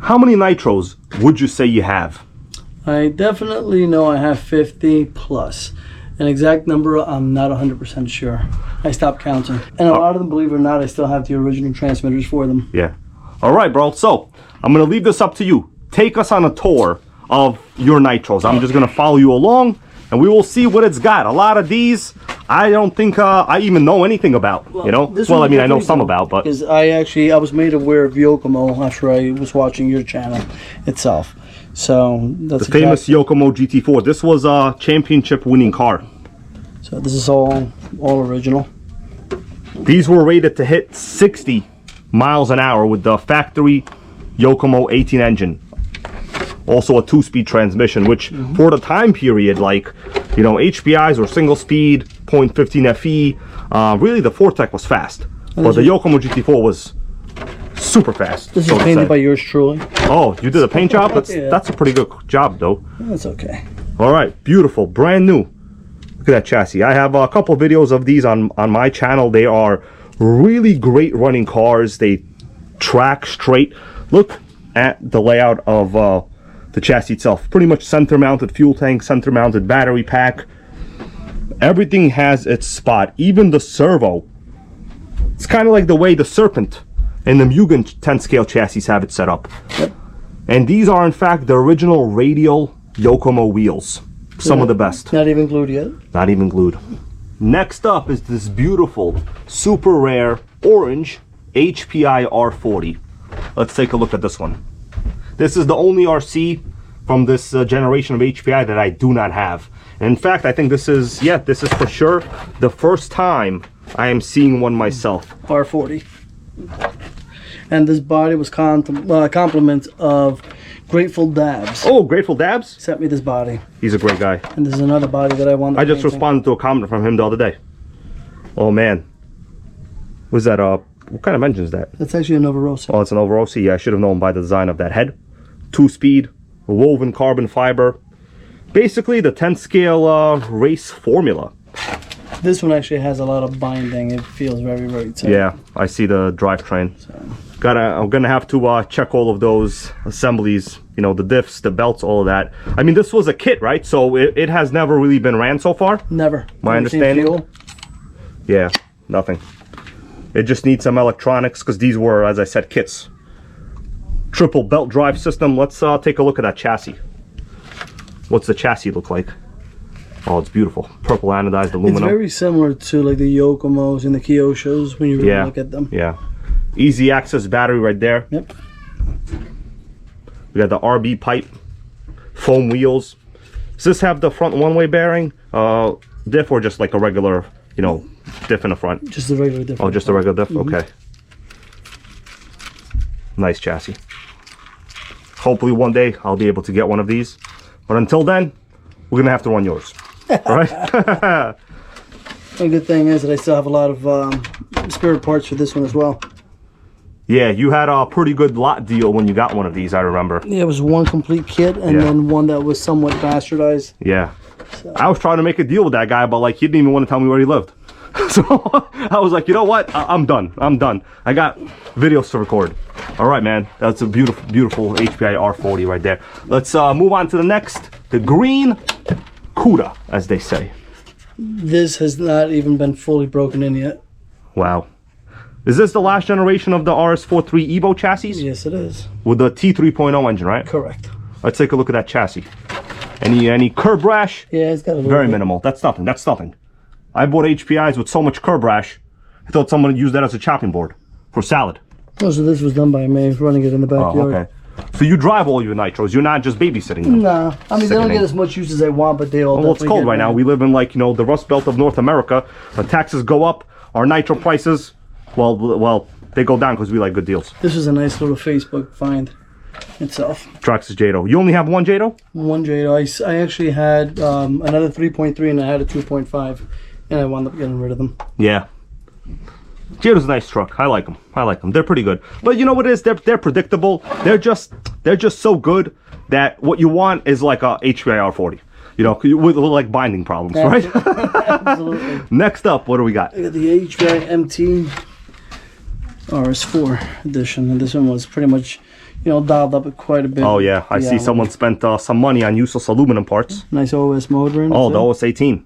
How many Nitros would you say you have? I definitely know I have 50 plus. An exact number, I'm not 100% sure. I stopped counting. And a lot of them, believe it or not, I still have the original transmitters for them. Yeah. All right, bro. So I'm going to leave this up to you. Take us on a tour of your Nitros. I'm just going to follow you along, and we will see what it's got. A lot of these, I don't think I even know anything about, you know? Well, I mean, I know some about, but... Because I was made aware of Yokomo after I was watching your channel itself. So that's the famous Yokomo GT4. This was a championship winning car. So this is all original. These were rated to hit 60 miles an hour with the factory Yokomo 18 engine. Also a 2-speed transmission, which for the time period, like, you know, HPIs were single speed, 0.15 FE. Really the Fortec was fast, but the Yokomo GT4 was super fast. This is painted by yours truly. Oh, you did a paint job? Yeah. That's a pretty good job, though. That's okay. All right, beautiful, brand new. Look at that chassis. I have a couple videos of these on my channel. They are really great running cars. They track straight. Look at the layout of the chassis itself. Pretty much center mounted fuel tank, center mounted battery pack. Everything has its spot. Even the servo. It's kind of like the way the Serpent and the Mugen 10 scale chassis have it set up. Yep. And these are in fact the original radial Yokomo wheels. Some of the best. Not even glued yet? Not even glued. Next up is this beautiful, super rare, orange HPI R40. Let's take a look at this one. This is the only RC from this generation of HPI that I do not have. And in fact, I think this is for sure the first time I am seeing one myself. R40. And this body was compliments of Grateful Dabs. Oh, Grateful Dabs? Sent me this body. He's a great guy. And this is another body that I wanted. I just responded to a comment from him the other day. Oh man. Was that what kind of engine is that? That's actually a Nova Rosa. Oh, it's an Nova Rosa. Yeah, I should have known by the design of that head. 2-speed, woven carbon fiber. Basically the 10 scale race formula. This one actually has a lot of binding. It feels very, very tight. Yeah, I see the drivetrain. I'm gonna have to check all of those assemblies, you know, the diffs, the belts, all of that. I mean, this was a kit, right? So it has never really been ran so far? Never. My understanding? Fuel? Yeah, nothing. It just needs some electronics, because these were, as I said, kits. Triple belt drive system. Let's take a look at that chassis. What's the chassis look like? Oh, it's beautiful. Purple anodized aluminum. It's very similar to like the Yokomos and the Kyoshos when you really look at them. Yeah. Easy access battery right there. Yep. We got the RB pipe, foam wheels. Does this have the front one-way bearing diff, or just like a regular, you know, diff in the front? Just a regular diff. Oh, just a regular diff? Okay. Nice chassis. Hopefully one day I'll be able to get one of these. But until then, we're gonna have to run yours. All right? The good thing is that I still have a lot of spare parts for this one as well. Yeah, you had a pretty good lot deal when you got one of these, I remember. Yeah, it was one complete kit and then one that was somewhat bastardized. Yeah. So. I was trying to make a deal with that guy, but like he didn't even want to tell me where he lived. So I was like, you know what? I'm done. I'm done. I got videos to record. All right, man. That's a beautiful, beautiful HPI R40 right there. Let's move on to the next. The green CUDA, as they say. This has not even been fully broken in yet. Wow. Is this the last generation of the RS43 Evo chassis? Yes, it is. With the T3.0 engine, right? Correct. Let's take a look at that chassis. Any curb rash? Yeah, it's got a little very bit. minimal. That's nothing. That's nothing. I bought HPIs with so much curb rash, I thought someone would use that as a chopping board for salad. Oh, so this was done by me, running it in the backyard. Oh, okay. So you drive all your Nitros. You're not just babysitting them. Nah. I mean, they don't get as much use as I want, but they all well, it's cold right now. We live in, like, you know, the Rust Belt of North America. The taxes go up. Our Nitro prices, well, they go down because we like good deals. This is a nice little Facebook find itself. Traxxas Jado. You only have one Jado? One Jado. I actually had another 3.3 and I had a 2.5, and I wound up getting rid of them. Yeah. Jado's a nice truck. I like them. I like them. They're pretty good. But you know what it is? They're predictable. They're just so good that what you want is like a HPI R40. You know, with like binding problems, right? Absolutely. Next up, what do we got? I got the HPI MT. RS4 edition, and this one was pretty much, you know, dialed up quite a bit. Oh yeah, I see someone spent some money on useless aluminum parts. Nice OS motor in it. Oh, the OS 18.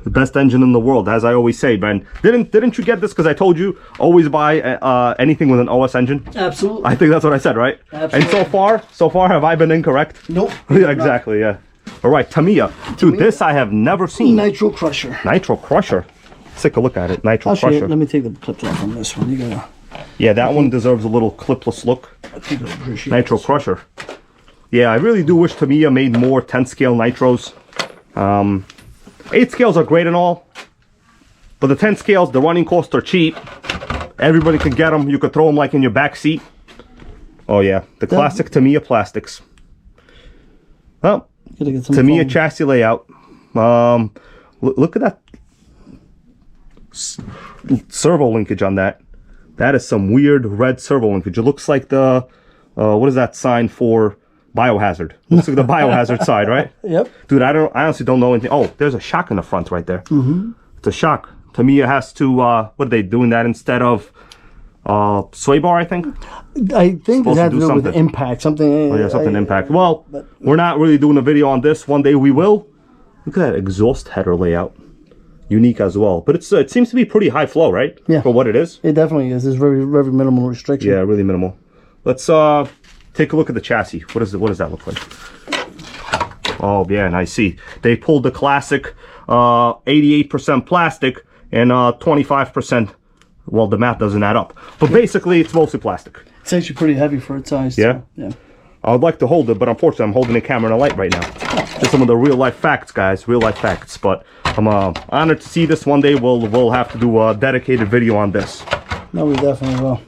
The best engine in the world, as I always say, Ben. Didn't you get this because I told you always buy anything with an OS engine? Absolutely. I think that's what I said, right? Absolutely. And so far, have I been incorrect? Nope. Yeah, exactly. Yeah. All right, Tamiya. Dude, this I have never seen. Nitro Crusher. Nitro Crusher. Let's take a look at it. Nitro Crusher. Let me take the clips off on this one. You gotta. Yeah, that one deserves a little clipless look. I think I appreciate Nitro Crusher. Yeah, I really do wish Tamiya made more 10 scale nitros. 8 scales are great and all, but the 10 scales, the running costs are cheap. Everybody can get them. You could throw them like in your back seat. Oh yeah, the classic Tamiya plastics. Well, Tamiya chassis layout. Look at that servo linkage on that. That is some weird red servo linkage. It looks like the what is that sign for Biohazard? Looks like the Biohazard side, right? Yep. Dude, I honestly don't know anything. Oh, there's a shock in the front right there. Mm-hmm. It's a shock. Tamiya has to what are they doing that instead of sway bar? I think it had to do with impact. Something. Oh yeah, something impact. Well, we're not really doing a video on this. One day we will. Look at that exhaust header layout. Unique as well, but it seems to be pretty high flow, right? Yeah. For what it is. It definitely is. There's very minimal restriction. Yeah, really minimal. Let's take a look at the chassis. What does that look like? Oh yeah, and I see they pulled the classic 88% plastic and 25%. Well, the math doesn't add up, but basically it's mostly plastic. It's actually pretty heavy for its size. Yeah. So, yeah. I would like to hold it, but unfortunately I'm holding the camera and a light right now. Just some of the real life facts, guys, real life facts. But I'm honored to see this one day. We'll have to do a dedicated video on this. No, we definitely will.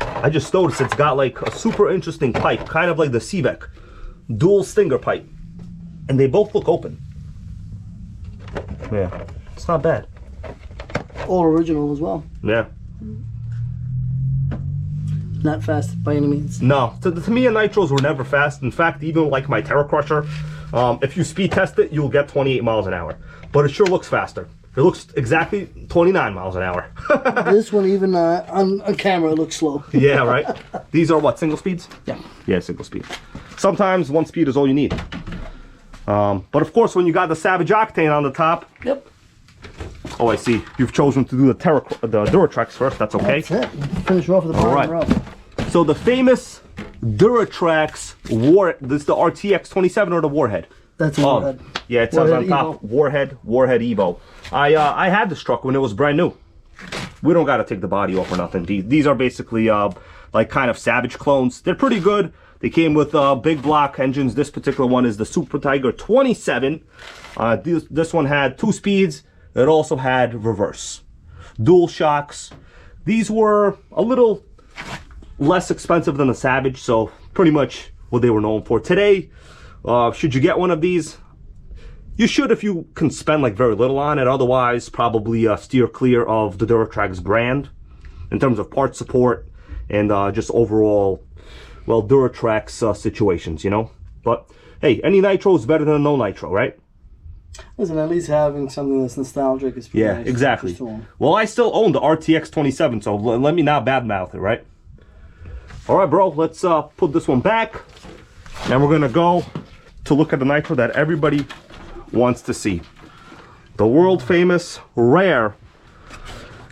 I just noticed it's got like a super interesting pipe, kind of like the Civic dual stinger pipe, and they both look open. Yeah, it's not bad. All original as well. Yeah. Not fast by any means. No, the Tamiya Nitros were never fast. In fact, even like my Terra Crusher, if you speed test it, you'll get 28 miles an hour. But it sure looks faster. It looks exactly 29 miles an hour. This one, even on camera, it looks slow. Yeah, right? These are what, single speeds? Yeah. Yeah, single speed. Sometimes one speed is all you need. But of course, when you got the Savage Octane on the top. Yep. Oh, I see. You've chosen to do the Duratrax first. That's okay. That's it. Finish off with the bottom rub. So the famous Duratrax this is the RTX 27 or the Warhead? That's a Warhead. Yeah, it says on top Warhead Evo. I had this truck when it was brand new. We don't got to take the body off or nothing. These are basically like kind of Savage clones. They're pretty good. They came with big block engines. This particular one is the Super Tiger 27. This one had 2 speeds. It also had reverse. Dual shocks. These were a little less expensive than the Savage, so pretty much what they were known for. Today, should you get one of these? You should if you can spend like very little on it. Otherwise, probably steer clear of the Duratrax brand in terms of part support and just overall, well, Duratrax situations, you know. But hey, any nitro is better than no nitro, right? Listen, at least having something that's nostalgic is pretty nice. Exactly. Well, I still own the RTX 27, so let me not badmouth it, right? All right, bro, let's put this one back. And we're gonna go to look at the nitro that everybody wants to see. The world famous, rare,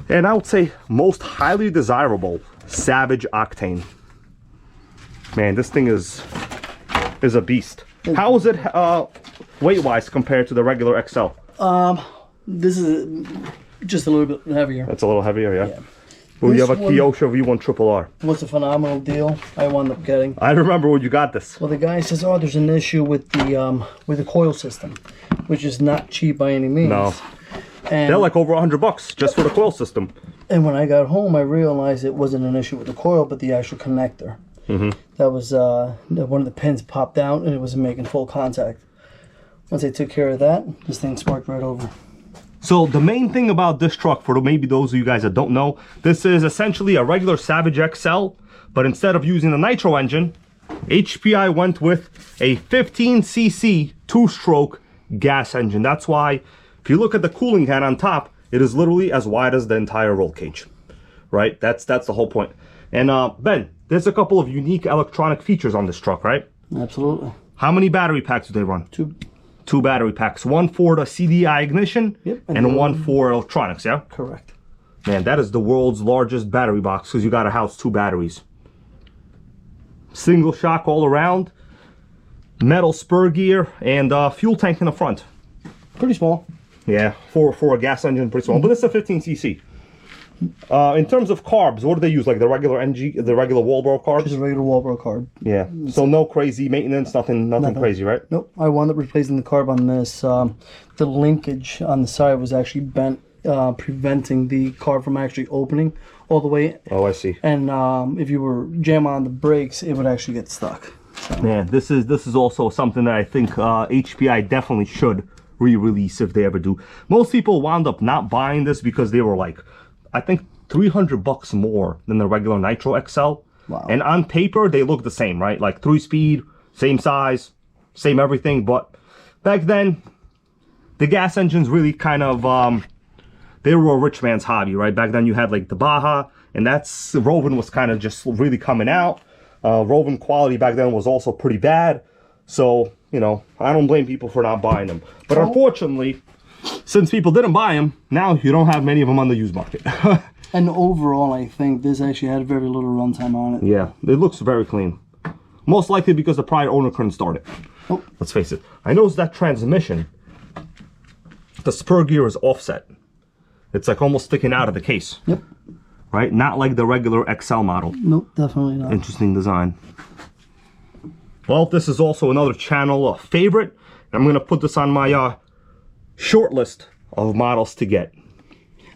and I would say most highly desirable Savage Octane. Man, this thing is a beast. How is it weight-wise compared to the regular XL? This is just a little bit heavier. It's a little heavier, yeah. Well, you have a Kyosho V1 RRR. What's a phenomenal deal I wound up getting. I remember when you got this. Well, the guy says, oh, there's an issue with the coil system, which is not cheap by any means. No. And they're like over $100 just for the coil system. And when I got home, I realized it wasn't an issue with the coil, but the actual connector. Mm-hmm. That was one of the pins popped out and it wasn't making full contact. Once I took care of that, this thing sparked right over. So the main thing about this truck, for maybe those of you guys that don't know, this is essentially a regular Savage XL, but instead of using the nitro engine, HPI went with a 15cc 2-stroke gas engine. That's why if you look at the cooling head on top, It is literally as wide as the entire roll cage, right? That's the whole point. And Ben, there's a couple of unique electronic features on this truck, right? Absolutely. How many battery packs do they run? 2. 2 battery packs. One for the CDI ignition, Yep, and one for electronics, yeah? Correct. Man, that is the world's largest battery box because you got to house 2 batteries. Single shock all around, metal spur gear, and fuel tank in the front. Pretty small. Yeah, for a gas engine, pretty small, but it's a 15cc. In terms of carbs, what do they use? Like the regular the regular Walbro carbs? Just a regular Walbro carb. Yeah. So no crazy maintenance, nothing crazy, right? Nope. I wound up replacing the carb on this. The linkage on the side was actually bent, preventing the carb from actually opening all the way. Oh, I see. And if you were jamming on the brakes, it would actually get stuck. So. Man, this is also something that I think HPI definitely should re-release if they ever do. Most people wound up not buying this because they were like, I think $300 more than the regular Nitro XL. Wow. And on paper, they look the same, right? Like 3-speed, same size, same everything. But back then, the gas engines really kind of, they were a rich man's hobby, right? Back then you had like the Baja, and Rovan was kind of just really coming out. Rovan quality back then was also pretty bad. So, you know, I don't blame people for not buying them. But unfortunately, since people didn't buy them, now you don't have many of them on the used market. And overall, I think this actually had very little runtime on it. Yeah, it looks very clean. Most likely because the prior owner couldn't start it. Oh. Let's face it. I noticed that transmission, the spur gear is offset. It's like almost sticking out of the case. Yep. Right? Not like the regular XL model. Nope, definitely not. Interesting design. Well, this is also another channel favorite. I'm going to put this on my short list of models to get.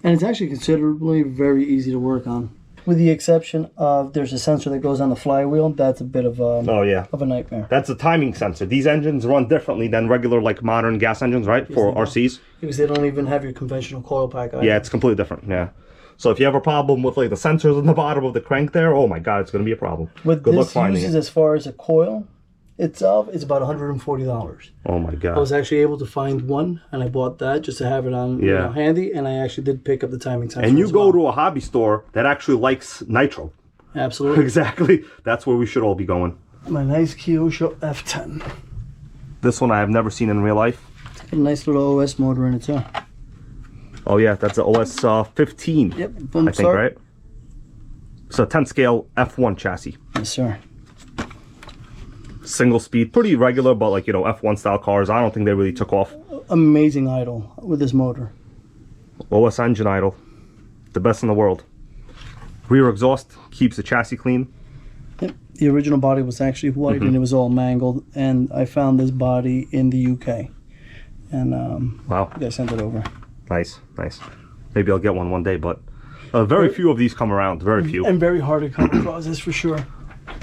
And it's actually considerably very easy to work on. With the exception of there's a sensor that goes on the flywheel. That's a bit of a nightmare. That's a timing sensor. These engines run differently than regular like modern gas engines, right? For RCs. Because they don't even have your conventional coil pack either. Yeah, it's completely different. Yeah. So if you have a problem with like the sensors on the bottom of the crank there, oh my god, it's going to be a problem. What this uses as far as a coil itself, it's about $140. Oh my god. I was actually able to find one, and I bought that just to have it on handy, and I actually did pick up the timing sensor. And you go to a hobby store that actually likes Nitro. Absolutely. Exactly. That's where we should all be going. My nice Kyosho F10. This one I have never seen in real life. It's got a nice little OS motor in it too. Oh yeah, that's the OS 15. Yep. Boom, I think, right? So 10 scale F1 chassis. Yes, sir. Single speed, pretty regular, but like, you know, F1 style cars, I don't think they really took off. Amazing idle with this motor. OS engine idle. The best in the world. Rear exhaust keeps the chassis clean. Yep. The original body was actually white and it was all mangled, and I found this body in the UK. And wow. I sent it over. Nice, nice. Maybe I'll get one day, but very few of these come around, very few. And very hard to come across, that's for sure.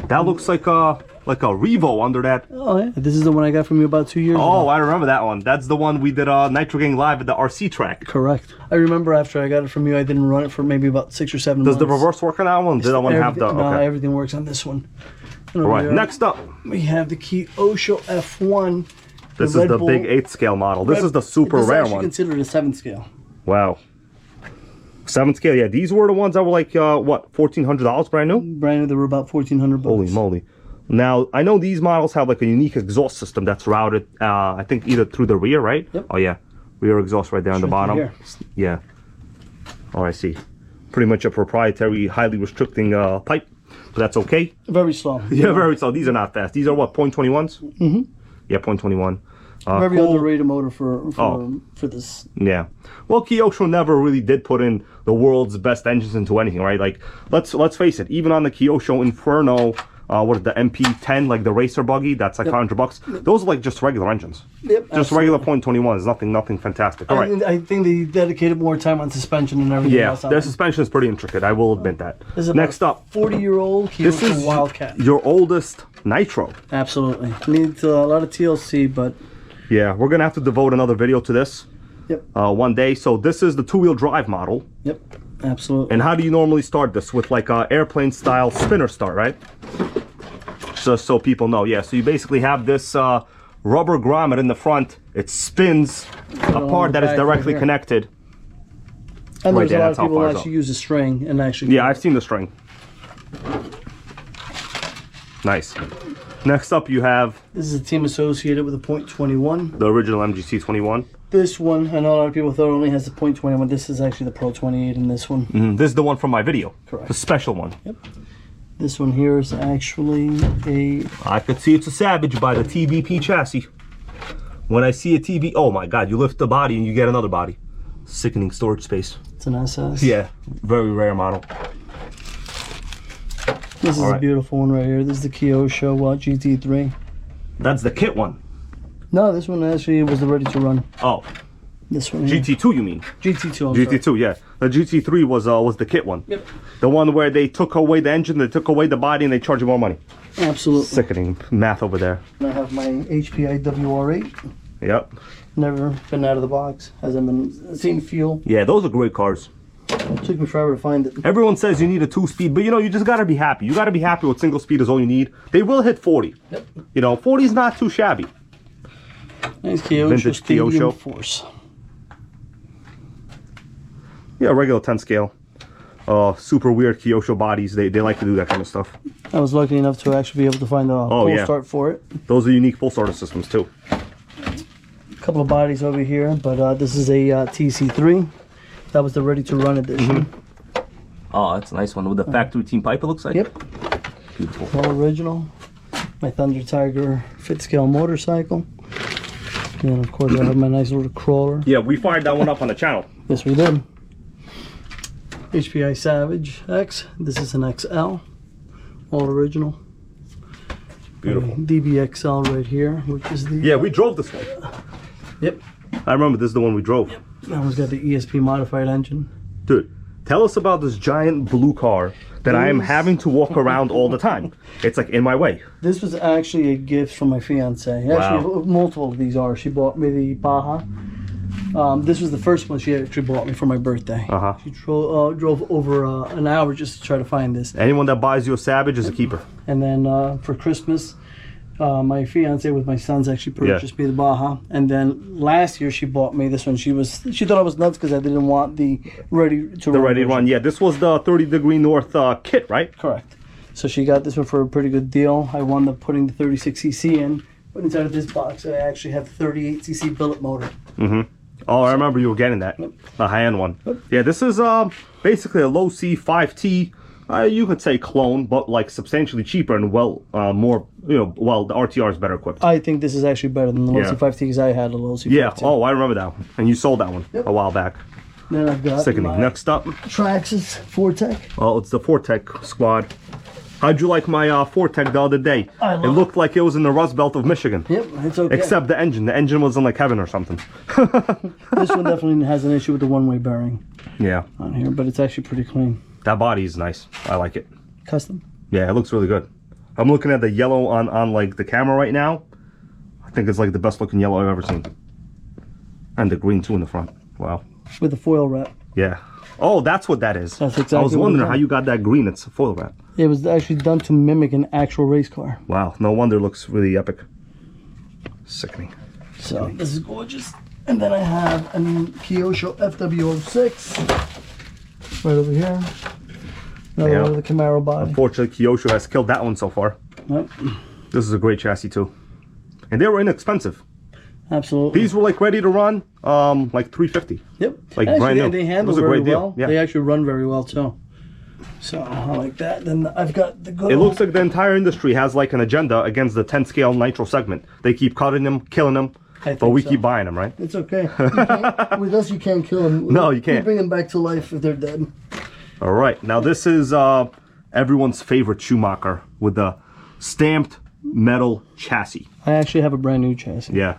That looks like a Revo under that. Oh yeah, this is the one I got from you about 2 years ago. Oh, I remember that one. That's the one we did Nitro Gang Live at the RC track. Correct. I remember after I got it from you, I didn't run it for maybe about 6 or 7 months. Does the reverse work on that one? Did that one have the... No, okay. everything works on this one. All right, next up. We have the Kyosho F1. This is the big 8 scale model. This is the super rare one. This is considered a 7 scale. Wow. 7 scale, yeah. These were the ones that were like, what, $1,400 brand new? Brand new, they were about $1,400. Holy moly. Now, I know these models have like a unique exhaust system that's routed, I think, either through the rear, right? Yep. Oh, yeah. Rear exhaust right there on the bottom. Here. Yeah. Oh, I see. Pretty much a proprietary, highly restricting pipe, but that's okay. Very slow. Yeah, very slow. These are not fast. These are what, 0.21s? Mm-hmm. Yeah, 0.21. Very underrated motor for this. Yeah. Well, Kyosho never really did put in the world's best engines into anything, right? Like, let's face it. Even on the Kyosho Inferno, what is the MP10, like the racer buggy? That's like $100. Those are like just regular engines. Yep. Just regular 0.21s. Nothing fantastic. All right. I think they dedicated more time on suspension and everything else. Yeah, their suspension is pretty intricate. I will admit that. This is Next up, 40-year-old Kyosho this is Wildcat. Your oldest Nitro. Absolutely. Needs a lot of TLC, but. Yeah, we're gonna have to devote another video to this. Yep. One day. So this is the 2-wheel drive model. Yep. Absolutely. And how do you normally start this? With like a airplane style spinner start, right? Just so people know. Yeah, so you basically have this rubber grommet in the front. It spins a part that is directly connected And Right there's there, a lot that's of how people far that it's actually up. use a string and actually. Yeah, I've seen the string. Nice. Next up, you have This is a team associated with a .21. the original MGC 21. This one, I know a lot of people thought it only has the .21. This is actually the Pro 28 in this one. This is the one from my video. Correct. The special one. Yep. This one here is actually a. I could see it's a Savage by the TVP chassis. When I see a TV, oh my God, you lift the body and you get another body. Sickening storage space. It's an SS. Yeah, very rare model. This is a beautiful one right here. This is the Kyosho GT3. That's the kit one. No, this one actually was the ready to run. Oh, This one here. GT2 you mean? GT2. I'm GT2, sorry. yeah. The GT3 was the kit one. Yep. The one where they took away the engine, they took away the body, and they charge you more money. Absolutely. Sickening math over there. And I have my HPI WR8. Yep. Never been out of the box. Hasn't been seen fuel. Yeah, those are great cars. Took me forever to find it. Everyone says you need a 2-speed, but you know, you just gotta be happy. You gotta be happy with single speed is all you need. They will hit 40. Yep. You know, 40 is not too shabby. Nice Kyosho. Vintage Stadium Kyosho. Force. Yeah, regular 10 scale. Super weird Kyosho bodies. They like to do that kind of stuff. I was lucky enough to actually be able to find a pull yeah. start for it. Those are unique full starter systems too. A couple of bodies over here, but this is a TC3. That was the ready to run edition. Oh, that's a nice one with the factory team pipe, it looks like. Yep. Beautiful. All original. My Thunder Tiger fit scale motorcycle. And of course I have my nice little crawler. Yeah, we fired that one up on the channel. Yes, we did. HPI Savage X. This is an XL. All original. Beautiful. DBXL right here, which is the... Yeah, we drove this one. Yep. I remember this is the one we drove. Yep. That one's got the ESP modified engine. Dude, tell us about this giant blue car that I am having to walk around all the time. It's like in my way. This was actually a gift from my fiance. Actually, multiple of these are. She bought me the Baja. This was the first one she actually bought me for my birthday. She drove over an hour just to try to find this. Anyone that buys you a Savage is a keeper. And then for Christmas, my fiance with my sons actually purchased me the Baja. And then last year she bought me this one. She thought I was nuts because I didn't want the ready to run. The ready to run, yeah. This was the 30 degree north kit, right? Correct. So she got this one for a pretty good deal. I wound up putting the 36cc in, but inside of this box I actually have 38cc billet motor. Oh, I remember you were getting that. The high-end one. Yeah, this is basically a low C 5T. You could say clone, but like substantially cheaper and more, well, the RTR is better equipped. I think this is actually better than the low C5T because I had a low C5T. Yeah, oh, I remember that one. And you sold that one a while back. Then I've got Sickening. Next up. Traxxas Fortec. Oh, it's the Fortec squad. How'd you like my Fortec the other day? I love it looked like it was in the Rust Belt of Michigan. Yep, it's okay. Except the engine. The engine was in like heaven or something. This one definitely has an issue with the one-way bearing. Yeah. On here, but it's actually pretty clean. That body is nice. I like it. Custom. Yeah, it looks really good. I'm looking at the yellow on like the camera right now. I think it's like the best looking yellow I've ever seen. And the green too in the front. Wow. With the foil wrap. Yeah. Oh, that's what that is. That's exactly I was what wondering it's how you got that green. It's a foil wrap. It was actually done to mimic an actual race car. Wow. No wonder it looks really epic. Sickening. So this is gorgeous. And then I have a Kyosho FW06 right over here. Another one with the Camaro body. Unfortunately, Kyosho has killed that one so far. Yep. This is a great chassis too. And they were inexpensive. Absolutely. These were like ready to run, like $350. Yep. Like actually, brand new. They handle it was a very great deal. well. Yeah. They actually run very well too. So I like that. Then I've got the good. It looks like the entire industry has like an agenda against the 10 scale Nitro segment. They keep cutting them, killing them, but we keep buying them, right? It's okay. With us, you can't kill them. No, you can't. We bring them back to life if they're dead. All right. Now this is everyone's favorite Schumacher with the stamped metal chassis. I actually have a brand new chassis. Yeah.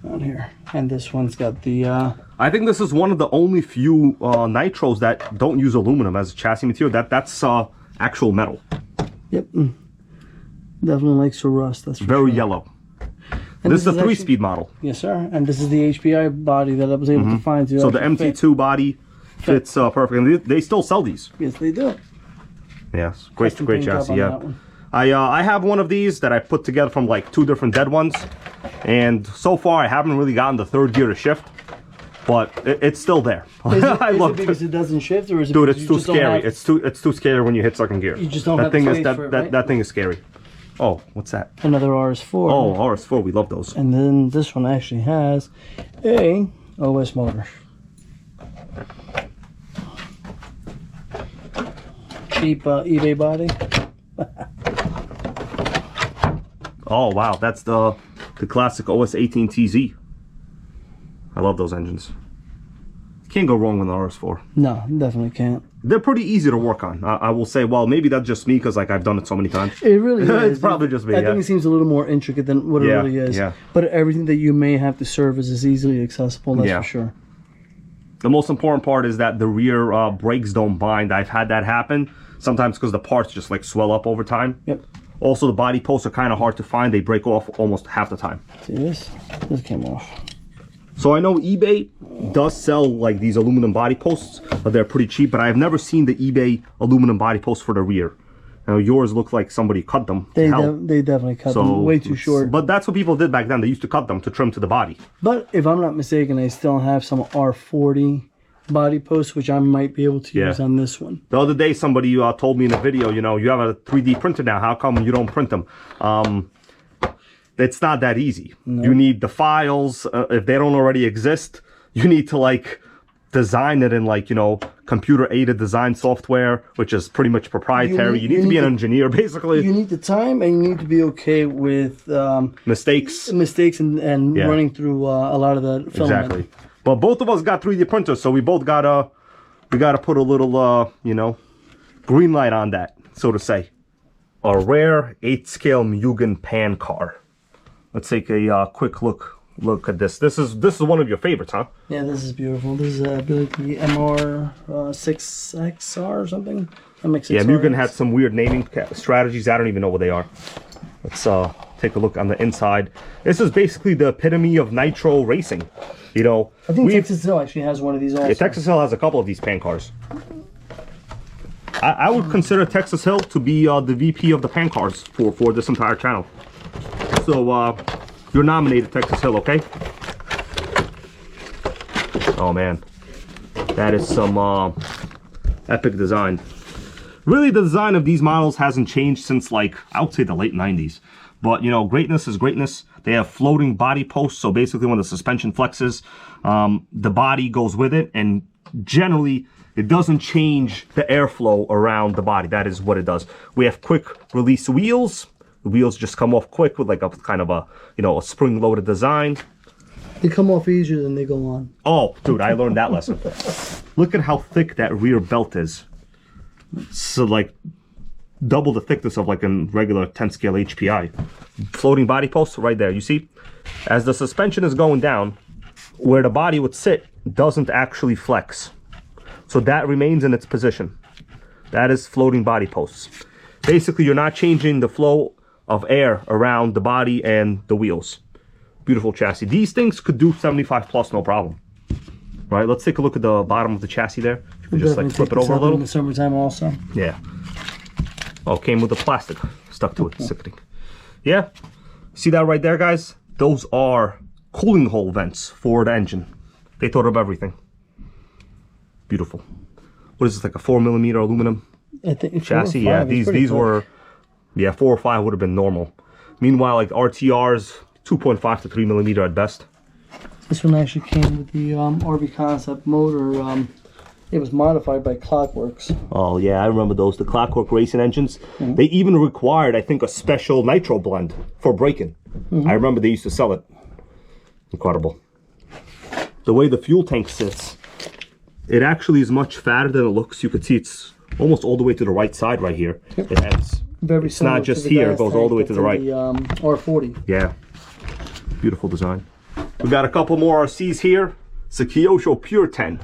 On here, and this one's got the. I think this is one of the only few Nitros that don't use aluminum as a chassis material. That's actual metal. Yep. Definitely likes to rust. That's for very sure. yellow. And this is a 3-speed actually, model. Yes, sir. And this is the HPI body that I was able to find. So the MT2 body fits perfect, and they still sell these. Yes, they do. Yes, great chassis. Yeah. One. I have one of these that I put together from like 2 different dead ones, and so far I haven't really gotten the third gear to shift. but it's still there. Is I it love because it doesn't shift, or is it dude, because it's you too just don't scary. have- It's too scary when you hit second gear. You just don't that have thing the is space that for it, that, right? that thing is scary. Oh, what's that? Another RS4. Oh, RS4, we love those. And then this one actually has a OS motor. Cheap eBay body. Oh wow, that's the classic OS 18TZ. I love those engines. Can't go wrong with the RS4. No, definitely can't. They're pretty easy to work on. I will say, well, maybe that's just me because like I've done it so many times. It really is. It's probably just me. I think it seems a little more intricate than what it Yeah, really is. yeah. But everything that you may have to service is easily accessible, that's Yeah. for sure. The most important part is that the rear brakes don't bind. I've had that happen sometimes because the parts just like swell up over time. Yep. Also, the body posts are kind of hard to find. They break off almost half the time. See this? This came off. So I know eBay does sell like these aluminum body posts, but they're pretty cheap. But I've never seen the eBay aluminum body posts for the rear. Now yours look like somebody cut them. They definitely cut them way too short. But that's what people did back then. They used to cut them to trim to the body. But if I'm not mistaken, I still have some R40 body posts, which I might be able to use on this one. The other day, somebody told me in a video, you know, you have a 3D printer now. How come you don't print them? It's not that easy. No. You need the files. If they don't already exist, you need to like design it in like, you know, computer aided design software, which is pretty much proprietary. You need to be an engineer, basically. You need the time, and you need to be okay with mistakes and running through a lot of the filament. Exactly. But both of us got 3D printers, so we both gotta put a little you know, green light on that, so to say. A rare 8-scale Mugen pan car. Let's take a quick look at this. This is one of your favorites, huh? Yeah, this is beautiful. This is I believe the MR6XR or something. MX6R. Yeah, Mugen had some weird naming strategies. I don't even know what they are. Let's take a look on the inside. This is basically the epitome of nitro racing. You know, I think Texas Hill actually has one of these also. Yeah, Texas Hill has a couple of these pan cars. I would consider Texas Hill to be the VP of the pan cars for this entire channel. So you're nominated, Texas Hill, okay? Oh man, that is some epic design. Really, the design of these models hasn't changed since like, I would say the late 90s. But you know, greatness is greatness. They have floating body posts, so basically when the suspension flexes, the body goes with it, and generally it doesn't change the airflow around the body. That is what it does. We have quick release wheels. The wheels just come off quick with like a kind of a, you know, a spring-loaded design. They come off easier than they go on. Oh, dude, I learned that lesson. Look at how thick that rear belt is. So like double the thickness of like a regular 10 scale HPI. Floating body post right there. You see, as the suspension is going down, where the body would sit doesn't actually flex. So that remains in its position. That is floating body posts. Basically, you're not changing the flow of air around the body and the wheels. Beautiful chassis. These things could do 75 plus, no problem. Right, let's take a look at the bottom of the chassis there. You can just like flip it over a little. In the summertime also. Yeah. Oh, came with the plastic stuck to it. Sickening. Yeah. See that right there, guys? Those are cooling hole vents for the engine. They thought of everything. Beautiful. What is this, like a 4mm aluminum I think chassis? Yeah, these were, yeah, 4 or 5 would have been normal. Meanwhile, like RTRs, 2.5 to 3mm at best. This one actually came with the RB Concept motor. It was modified by Clockworks. Oh yeah, I remember those, the Clockwork racing engines. They even required, I think, a special nitro blend for braking. I remember they used to sell it. Incredible. The way the fuel tank sits, it actually is much fatter than it looks. You could see it's almost all the way to the right side right here. It ends. Very it's not just here, it goes all the way to the right. The R40. Yeah, beautiful design. We got a couple more RCs here. It's a Kyosho Pure 10.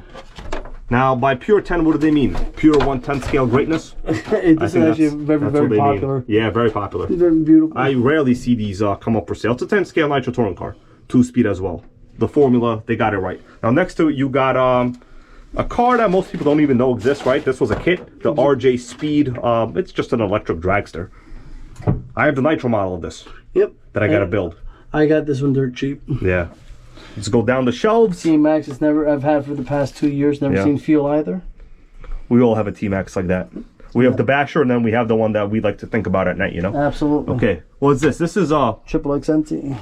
Now, by Pure 10, what do they mean? Pure 1/10 scale greatness? This is actually very popular. Mean. Yeah, very popular. It's very beautiful. I rarely see these come up for sale. It's a 10 scale nitro touring car. 2-speed as well. The formula, they got it right. Now, next to it, you got a car that most people don't even know exists, right? This was a kit, the RJ Speed. It's just an electric dragster. I have the nitro model of this. Yep. That I got to build. I got this one dirt cheap. Yeah. Let's go down the shelves. T-maxx is never, I've had for the past 2 years, never seen fuel either. We all have a T-maxx like that. We have the basher, and then we have the one that we like to think about at night, you know? Absolutely. Okay, what is this? This is Triple XNT.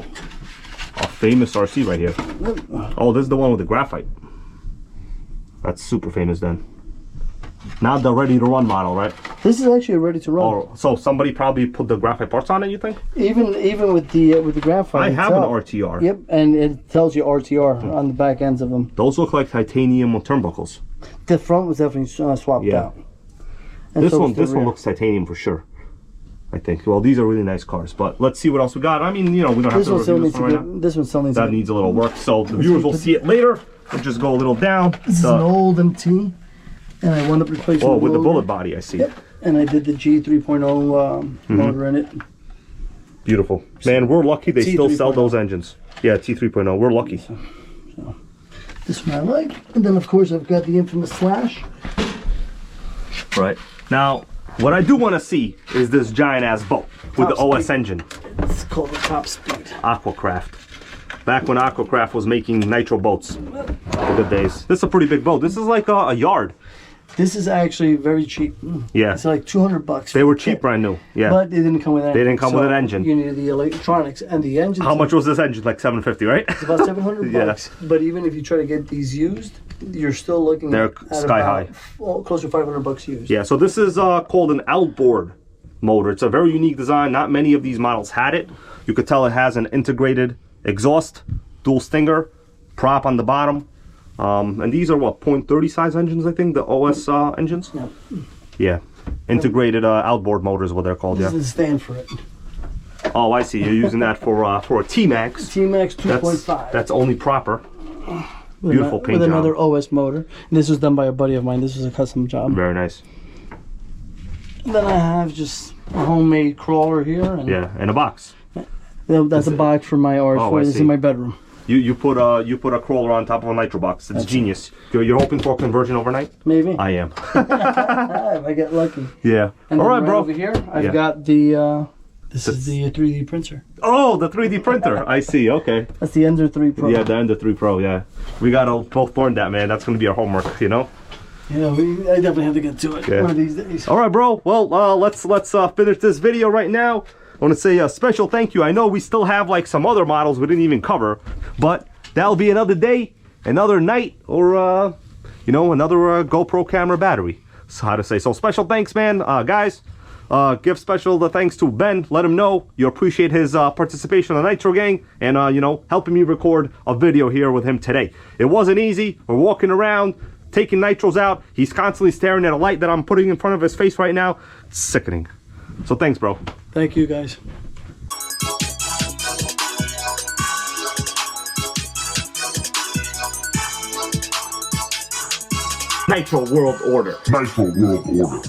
a famous RC right here. Oh, this is the one with the graphite. That's super famous then. Not the ready to run model, right? This is actually ready to run. Oh, so somebody probably put the graphite parts on it, you think? Even with the graphite. I have an RTR. Yep, and it tells you RTR on the back ends of them. Those look like titanium turnbuckles. The front was definitely swapped out. And This so one, was the this one rear. looks titanium for sure. I think. Well, these are really nice cars, but let's see what else we got. I mean, you know, we don't have This to one still review needs this one to right get. now. This one still needs to That get. needs a little work, so the viewers will see it later. We'll just go a little down. This is an old MT, and I wound up replacing. Oh, the with the motor. bullet body, I see. Yep. And I did the G 3.0 motor in it. Beautiful. Man, we're lucky they still sell T3.0. those engines. Yeah, T3.0. We're lucky. So, this one I like, and then of course I've got the infamous Slash. Right. Now, what I do want to see is this giant ass boat with the Top OS speed. engine. It's called the Top Speed. Aquacraft. Back when Aquacraft was making nitro boats. The good days. This is a pretty big boat. This is like a yard. This is actually very cheap. Yeah. It's like $200. They were cheap, brand new. Yeah. But they didn't come with an engine. They didn't come with an engine. You needed the electronics and the engine. How much was this engine? Like $750, right? It's about $700. Yeah. But even if you try to get these used, you're still looking They're at sky about, high. Well, close to $500 used. Yeah, so this is called an outboard motor. It's a very unique design. Not many of these models had it. You could tell it has an integrated exhaust, dual stinger, prop on the bottom. And these are what, .30 size engines, I think, the OS engines? Yeah. Yeah, integrated outboard motors is what they're called, This yeah. is the stand for it. Oh, I see, you're using that for a T-maxx. T-maxx 2.5. That's only proper. With Beautiful ano- paint with job. another OS motor. This was done by a buddy of mine. This was a custom job. Very nice. And then I have just a homemade crawler here. And Yeah, and a box. that's a box for my RS4. Oh, I This see. is my bedroom. You put a crawler on top of a nitro box. It's genius. You're hoping for a conversion overnight? Maybe. I am. If I get lucky. Yeah. And All then right, bro. Over here, I've Yeah. got the. This is the 3D printer. Oh, the 3D printer. I see. Okay. That's the Ender 3 Pro. Yeah, the Ender 3 Pro. Yeah, we gotta both learn that, man. That's gonna be our homework, you know. Yeah, I definitely have to get to it Yeah. one of these days. All right, bro. Well, let's finish this video right now. I want to say a special thank you. I know we still have like some other models we didn't even cover, but that'll be another day, another night, or you know, another GoPro camera battery. So how to say? So special thanks, man, guys. Give special thanks to Ben. Let him know you appreciate his participation on the Nitro Gang and you know, helping me record a video here with him today. It wasn't easy. We're walking around, taking nitros out. He's constantly staring at a light that I'm putting in front of his face right now. It's sickening. So thanks, bro. Thank you, guys. Nitro World Order. Nitro World Order.